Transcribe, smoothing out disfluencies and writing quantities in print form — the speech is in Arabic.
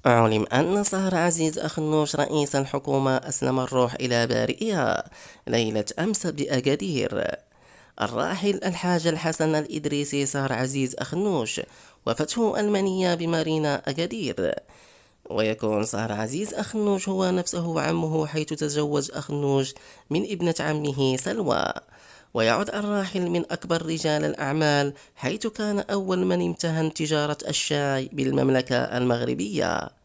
علم أن صهر عزيز أخنوش رئيس الحكومة أسلم الروح إلى بارئها ليلة أمس بأكادير. الراحل الحاج الحسن الإدريسي صهر عزيز أخنوش وفتحه المنية بمارينا أكادير. ويكون صهر عزيز أخنوش هو نفسه عمه، حيث تزوج أخنوش من ابنة عمه سلوى. ويعد الراحل من أكبر رجال الأعمال، حيث كان أول من امتهن تجارة الشاي بالمملكة المغربية.